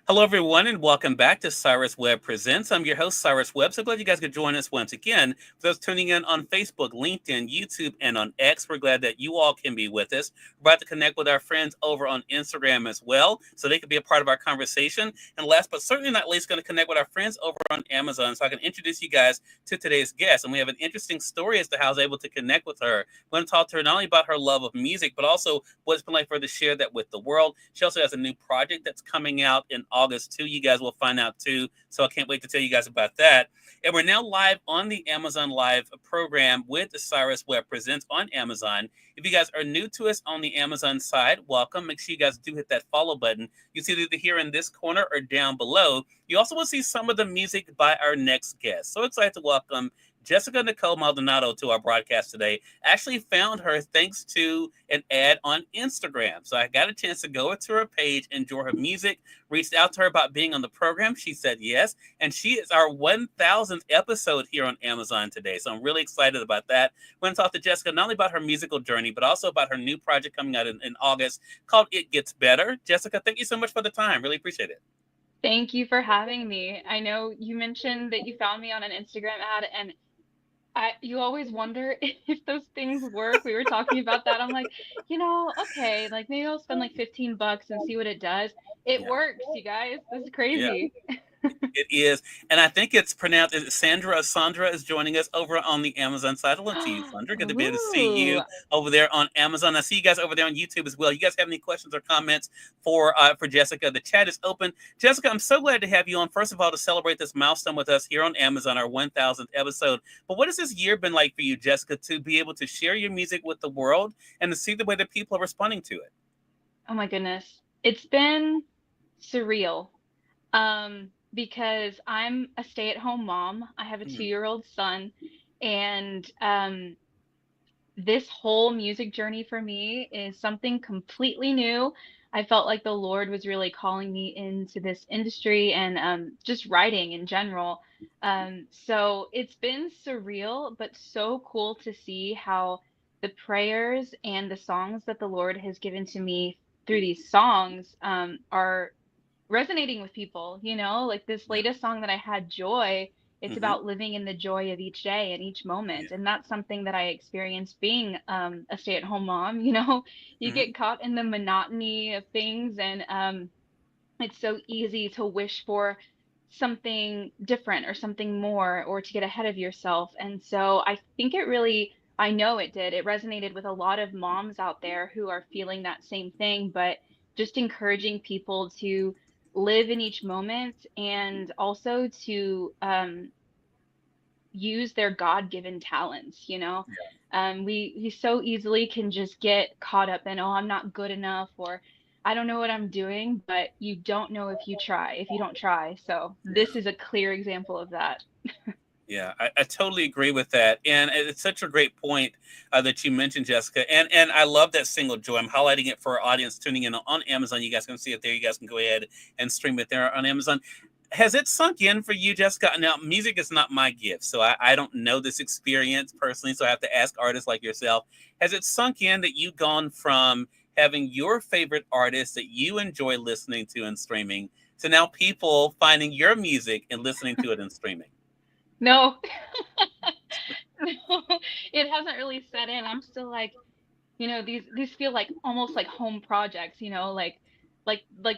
Hello, everyone, and welcome back to Cyrus Webb Presents. I'm your host, Cyrus Webb. So glad you guys could join us once again. For those tuning in on Facebook, LinkedIn, YouTube, and on X, we're glad that you all can be with us. We're about to connect with our friends over on Instagram as well, so they can be a part of our conversation. And last but certainly not least, going to connect with our friends over on Amazon so I can introduce you guys to today's guest. And we have an interesting story as to how I was able to connect with her. We're going to talk to her not only about her love of music, but also what it's been like for her to share that with the world. She also has a new project that's coming out in August too. You guys will find out too. So I can't wait to tell you guys about that. And we're now live on the Amazon Live program with the Cyrus Webb Presents on Amazon. If you guys are new to us on the Amazon side, welcome. Make sure you guys do hit that follow button. You see it either here in this corner or down below. You also will see some of the music by our next guest. So excited to welcome Jessica Nicole Maldonado to our broadcast today. Actually found her thanks to an ad on Instagram. So I got a chance to go to her page, enjoy her music, reached out to her about being on the program. She said yes. And she is our 1000th episode here on Amazon today. So I'm really excited about that. We're going to talk to Jessica not only about her musical journey, but also about her new project coming out in August called It Gets Better. Jessica, thank you so much for the time. Really appreciate it. Thank you for having me. I know you mentioned that you found me on an Instagram ad, and you always wonder if those things work. We were talking about that. I'm like, okay, like maybe I'll spend like $15 and see what it does. It Yeah. works, you guys. This is Yeah. crazy. It is, and I think it's pronounced. Sandra? Sandra is joining us over on the Amazon side. Hello to you, Sandra. Good to be able to see Ooh, you over there on Amazon. I see you guys over there on YouTube as well. You guys have any questions or comments for Jessica? The chat is open. Jessica, I'm so glad to have you on. First of all, to celebrate this milestone with us here on Amazon, our 1000th episode. But what has this year been like for you, Jessica, to be able to share your music with the world and to see the way that people are responding to it? oh my goodness. It's been surreal. Because I'm a stay-at-home mom. I have a Mm, 2-year-old son, and this whole music journey for me is something completely new. I felt like the Lord was really calling me into this industry and just writing in general. So it's been surreal, but so cool to see how the prayers and the songs that the Lord has given to me through these songs are resonating with people, like this yeah. latest song that I had, Joy. It's Hmm. about living in the joy of each day and each Yeah. moment. And that's something that I experienced being a stay-at-home mom. You Hmm. get caught in the monotony of things, and it's so easy to wish for something different or something more or to get ahead of yourself. And so I think I know it did. It resonated with a lot of moms out there who are feeling that same thing, but just encouraging people to live in each moment and also to use their God-given talents. We so easily can just get caught up in, oh, I'm not good enough, or I don't know what I'm doing, but you don't know if you don't try. So this Yeah. is a clear example of that. Yeah, I totally agree with that, and it's such a great point that you mentioned, Jessica. And I love that single "Joy." I'm highlighting it for our audience tuning in on Amazon. You guys can see it there. You guys can go ahead and stream it there on Amazon. Has it sunk in for you, Jessica? Now, music is not my gift, so I don't know this experience personally. So I have to ask artists like yourself. Has it sunk in that you've gone from having your favorite artist that you enjoy listening to and streaming to now people finding your music and listening to it and streaming? No, no, it hasn't really set in. I'm still like, these feel like almost like home projects, like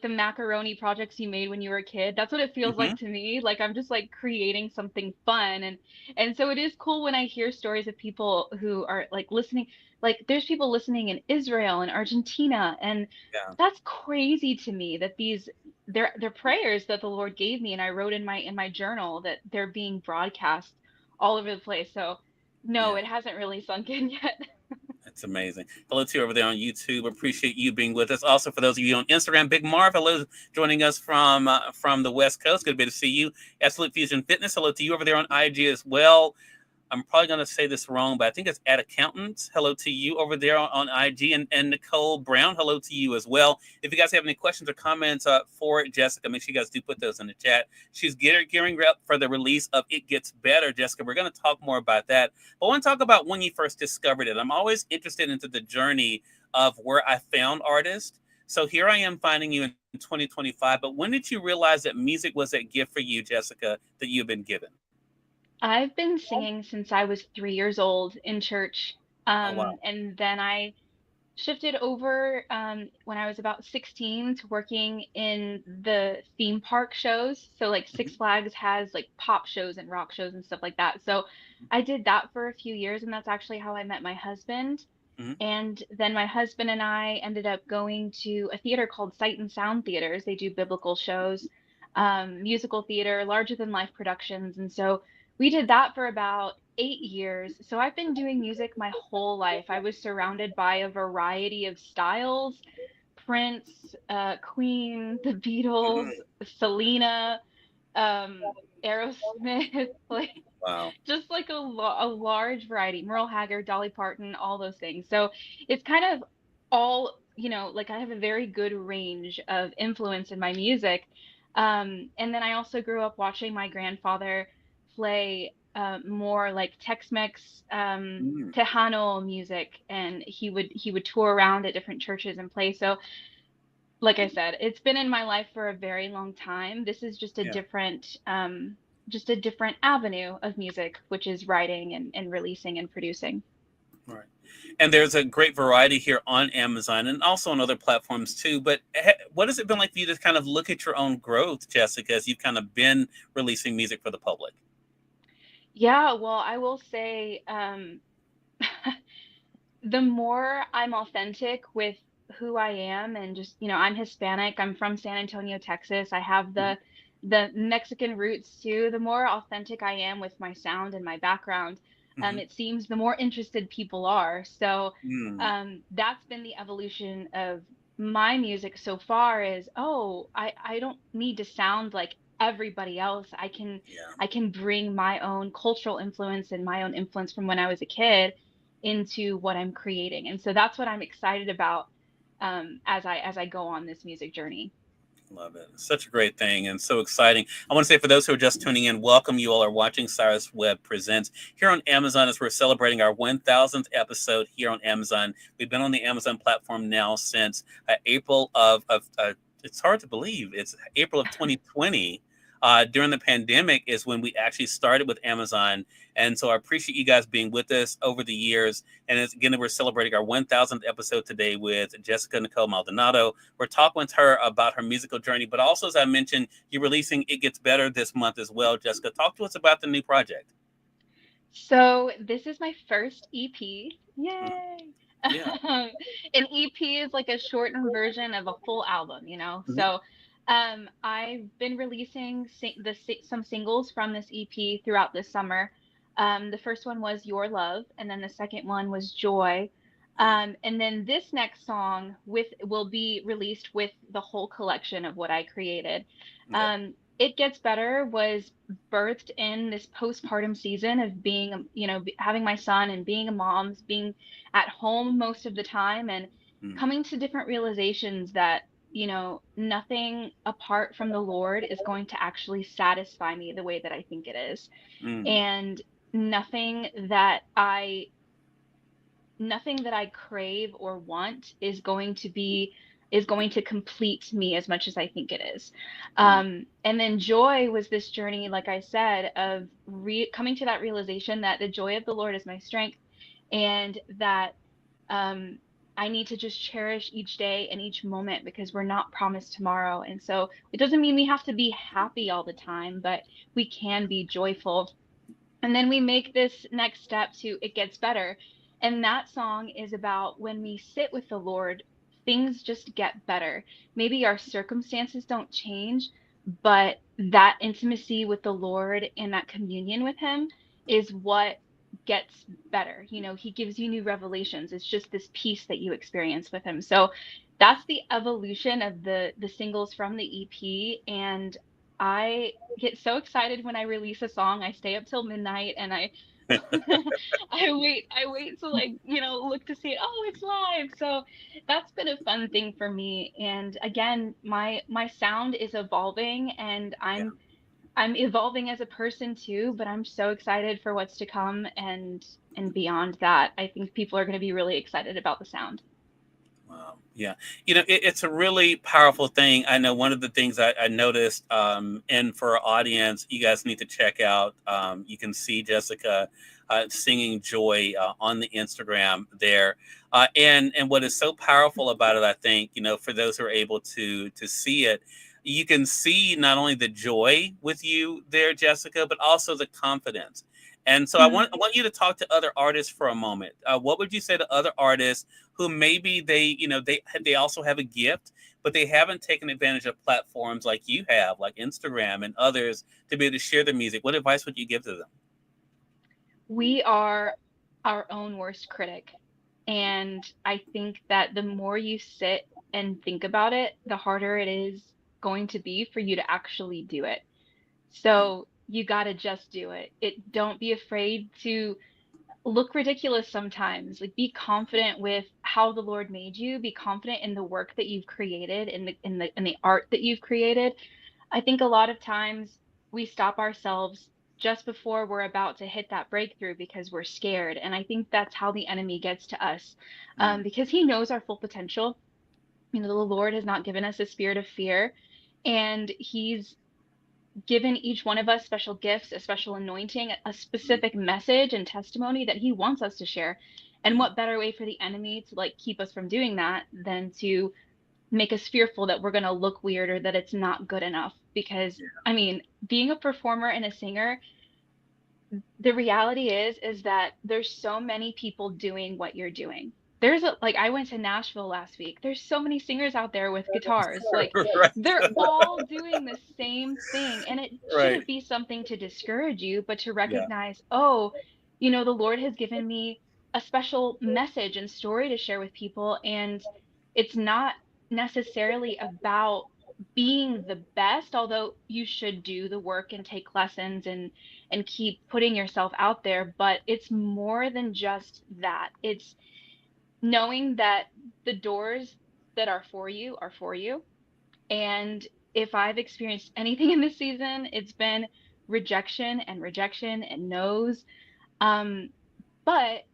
the macaroni projects you made when you were a kid. That's what it feels Hmm. like to me. Like I'm just like creating something fun, and so it is cool when I hear stories of people who are like listening. Like there's people listening in Israel and Argentina, and Yeah. that's crazy to me that they're prayers that the Lord gave me and I wrote in my journal, that they're being broadcast all over the place. So no, Yeah. it hasn't really sunk in yet. That's amazing. Hello to you over there on YouTube. Appreciate you being with us. Also, for those of you on Instagram, Big Marv, hello, joining us from the West Coast. Good to see you. Absolute Fusion Fitness. Hello to you over there on IG as well. I'm probably going to say this wrong, but I think it's at Accountant. Hello to you over there on IG. And Nicole Brown, hello to you as well. If you guys have any questions or comments for Jessica, make sure you guys do put those in the chat. She's gearing up for the release of It Gets Better, Jessica. We're going to talk more about that. But I want to talk about when you first discovered it. I'm always interested into the journey of where I found artists. So here I am finding you in 2025. But when did you realize that music was that gift for you, Jessica, that you've been given? I've been singing since I was 3 years old in church. Oh, wow. And then I shifted over when I was about 16 to working in the theme park shows. So like Hmm. Six Flags has like pop shows and rock shows and stuff like that. So I did that for a few years, and that's actually how I met my husband. Hmm. And then my husband and I ended up going to a theater called Sight and Sound Theaters. They do biblical shows, musical theater, larger than life productions. And so we did that for about 8 years. So I've been doing music my whole life. I was surrounded by a variety of styles: Prince, Queen, the Beatles, Hmm. Selena, Aerosmith, like Wow. just like a large variety. Merle Haggard, Dolly Parton, all those things. So it's kind of all, like I have a very good range of influence in my music. And then I also grew up watching my grandfather play more like Tex-Mex, Mm. Tejano music, and he would tour around at different churches and play. So like I said, it's been in my life for a very long time. This is Yeah. just a different avenue of music, which is writing and releasing and producing. Right. And there's a great variety here on Amazon and also on other platforms too. But what has it been like for you to kind of look at your own growth, Jessica, as you've kind of been releasing music for the public? Yeah, well, I will say, the more I'm authentic with who I am, and just, I'm Hispanic, I'm from San Antonio, Texas. I have Hmm. the Mexican roots too. The more authentic I am with my sound and my background, Hmm. it seems the more interested people are. So, Mm. that's been the evolution of my music so far is, oh, I don't need to sound like everybody else. Yeah. I can bring my own cultural influence and my own influence from when I was a kid into what I'm creating. And so that's what I'm excited about, as I go on this music journey. Love it. Such a great thing and so exciting. I want to say for those who are just tuning in, welcome. You all are watching Cyrus Webb Presents here on Amazon as we're celebrating our 1000th episode here on Amazon. We've been on the Amazon platform now since April of it's hard to believe, it's April of 2020. During the pandemic is when we actually started with Amazon. And so I appreciate you guys being with us over the years. And as, again, we're celebrating our 1000th episode today with Jessica Nicole Maldonado. We're talking with her about her musical journey, but also, as I mentioned, you're releasing It Gets Better this month as well. Jessica, talk to us about the new project. So this is my first EP. Mhm. Yay! Yeah. An EP is like a shortened version of a full album, you know. Mhm. So I've been releasing some singles from this EP throughout this summer. The first one was Your Love, and then the second one was Joy. Yeah. And then this next song will be released with the whole collection of what I created. Okay. It Gets Better was birthed in this postpartum season of being, having my son and being a mom, being at home most of the time, and Mm. coming to different realizations that, nothing apart from the Lord is going to actually satisfy me the way that I think it is. Mm. And nothing that I nothing that I crave or want is going to complete me as much as I think it is. Mm. And then joy was this journey, like I said, of coming to that realization that the joy of the Lord is my strength, and that um, I need to just cherish each day and each moment because we're not promised tomorrow. And so it doesn't mean we have to be happy all the time, but we can be joyful. And then we make this next step to It Gets Better. And that song is about when we sit with the Lord, things just get better. Maybe our circumstances don't change, but that intimacy with the Lord and that communion with Him is what gets better. He gives you new revelations. It's just this peace that you experience with Him. So that's the evolution of the singles from the EP. And I get so excited when I release a song. I stay up till midnight, and I I wait to, like, look to see it. Oh, it's live. So that's been a fun thing for me. And again, my sound is evolving, and Yeah. I'm evolving as a person too, but I'm so excited for what's to come, and beyond that. I think people are going to be really excited about the sound. Wow. Yeah, it's a really powerful thing. I know one of the things I noticed, and for our audience, you guys need to check out. You can see Jessica singing "Joy" on the Instagram there, and what is so powerful about it, I think, for those who are able to see it, you can see not only the joy with you there, Jessica, but also the confidence. And so I Mm. want you to talk to other artists for a moment. What would you say to other artists who maybe they also have a gift, but they haven't taken advantage of platforms like you have, like Instagram and others, to be able to share their music? What advice would you give to them? We are our own worst critic. And I think that the more you sit and think about it, the harder it is going to be for you to actually do it. Mm, So you got to just do it. Don't be afraid to look ridiculous sometimes. Like, be confident with how the Lord made you, be confident in the work that you've created, in the art that you've created. I think a lot of times we stop ourselves just before we're about to hit that breakthrough because we're scared. And I think that's how the enemy gets to us, mm, because he knows our full potential. The Lord has not given us a spirit of fear, and he's given each one of us special gifts, a special anointing, a mm, specific message and testimony that he wants us to share. And mm. what better way for the enemy to like keep us from doing that than to make us fearful that we're going to look weird or that it's not good enough? Because being a performer and a singer, the reality is that there's so many people doing what you're doing. There's a like I went to Nashville last week. There's so many singers out there with guitars. Like, Right, they're all doing the same thing, and it right, shouldn't be something to discourage you, but to yeah, recognize, oh, the Lord has given me a special message and story to share with people, and it's not necessarily about being the best, although you should do the work and take lessons and keep putting yourself out there. But it's more than just that. It's knowing that the doors that are for you are for you. And if I've experienced anything in this season, it's been rejection and rejection and no's. Um, but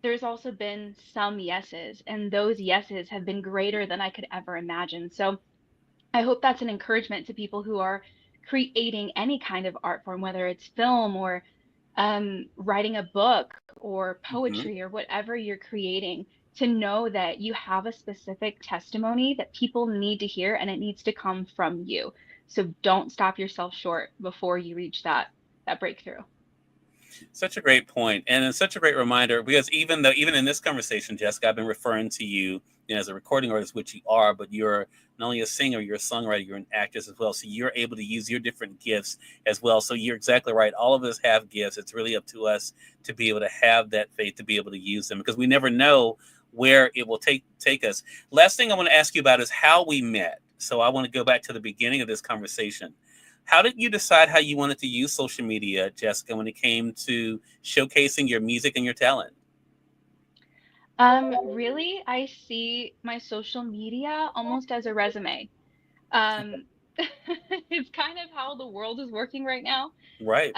there's also been some yeses, and those yeses have been greater than I could ever imagine. So I hope that's an encouragement to people who are creating any kind of art form, whether it's film or writing a book or hmm poetry or whatever you're creating, to know that you have a specific testimony that people need to hear, and it needs to come from you. So don't stop yourself short before you reach that breakthrough. Such a great point, and it's such a great reminder because even in this conversation, Jessica, I've been referring to you, as a recording artist, which you are, but you're not only a singer, you're a songwriter, you're an actress as well. So you're able to use your different gifts as well. So you're exactly right. All of us have gifts. It's really up to us to be able to have that faith to be able to use them because we never know where it will take us. Last thing I want to ask you about is how we met. So I want to go back to the beginning of this conversation. How did you decide how you wanted to use social media, Jessica, when it came to showcasing your music and your talent? Really, I see my social media almost as a resume. Um, it's kind of how the world is working right now. Right.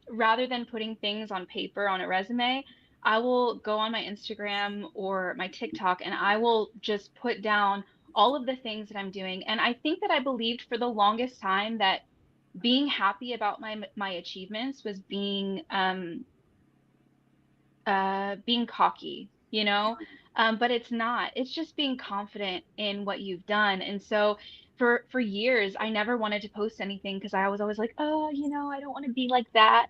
Rather than putting things on paper on a resume, I will go on my Instagram or my TikTok and I will just put down all of the things that I'm doing. And I think that I believed for the longest time that being happy about my achievements was being cocky, but it's not. It's just being confident in what you've done. And so for years, I never wanted to post anything because I was always like, oh, I don't want to be like that.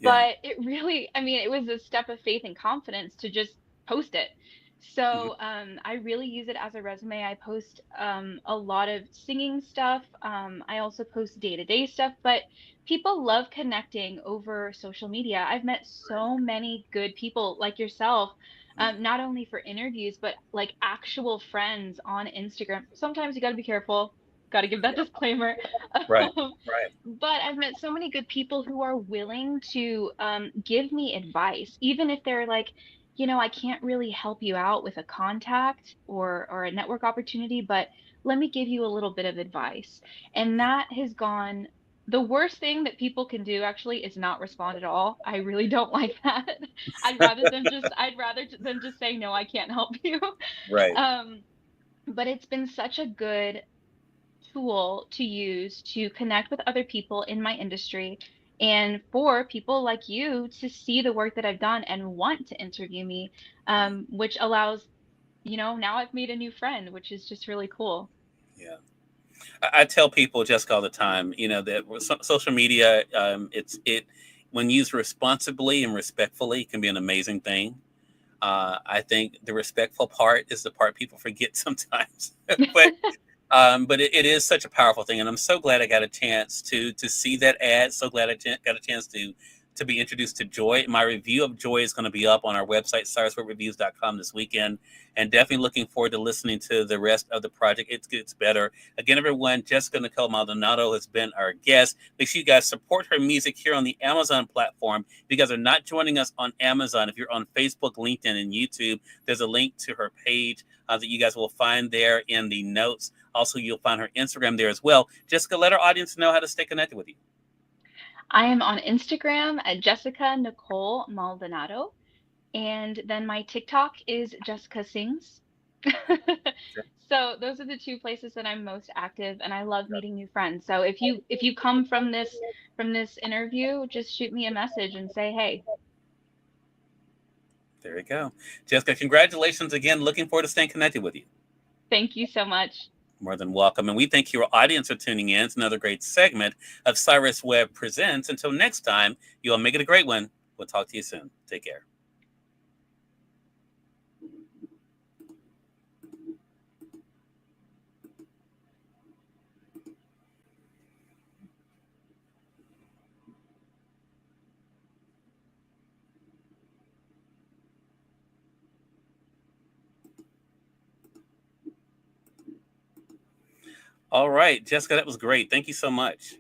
Yeah. But it really, it was a step of faith and confidence to just post it. Mhm. So I really use it as a resume. I post a lot of singing stuff. I also post day-to-day stuff, but people love connecting over social media. I've met so many good people like yourself, Mhm. not only for interviews, but like actual friends on Instagram. Sometimes you got to be careful, got to give that disclaimer. Right. Um, Right. but I've met so many good people who are willing to give me advice, even if they're like, I can't really help you out with a contact or a network opportunity, but let me give you a little bit of advice. And that has gone. The worst thing that people can do actually is not respond at all. I really don't like that. I'd rather them just say no, I can't help you. Right. Um, but it's been such a good tool to use to connect with other people in my industry and for people like you to see the work that I've done and want to interview me, which allows, now I've made a new friend, which is just really cool. Yeah. I tell people, Jessica, all the time, that social media, when used responsibly and respectfully, can be an amazing thing. I think the respectful part is the part people forget sometimes, but it is such a powerful thing, and I'm so glad I got a chance to see that ad. So glad I got a chance to be introduced to Joy. My review of Joy is going to be up on our website, cyruswebreviews.com, this weekend, and definitely looking forward to listening to the rest of the project. It gets better. Again, everyone, Jessica Nicole Maldonado has been our guest. Make sure you guys support her music here on the Amazon platform. If you guys are not joining us on Amazon, if you're on Facebook, LinkedIn, and YouTube, there's a link to her page that you guys will find there in the notes. Also, you'll find her Instagram there as well. Jessica, let our audience know how to stay connected with you. I am on Instagram at Jessica Nicole Maldonado. And then my TikTok is Jessica Sings. So those are the two places that I'm most active, and I love meeting new friends. So if you come from this interview, just shoot me a message and say, "Hey, There you go. Jessica, congratulations again. Looking forward to staying connected with you. thank you so much." More than welcome. And we thank your audience for tuning in. It's another great segment of Cyrus Webb Presents. Until next time, you all make it a great one. We'll talk to you soon. Take care. All right, Jessica, that was great. Thank you so much.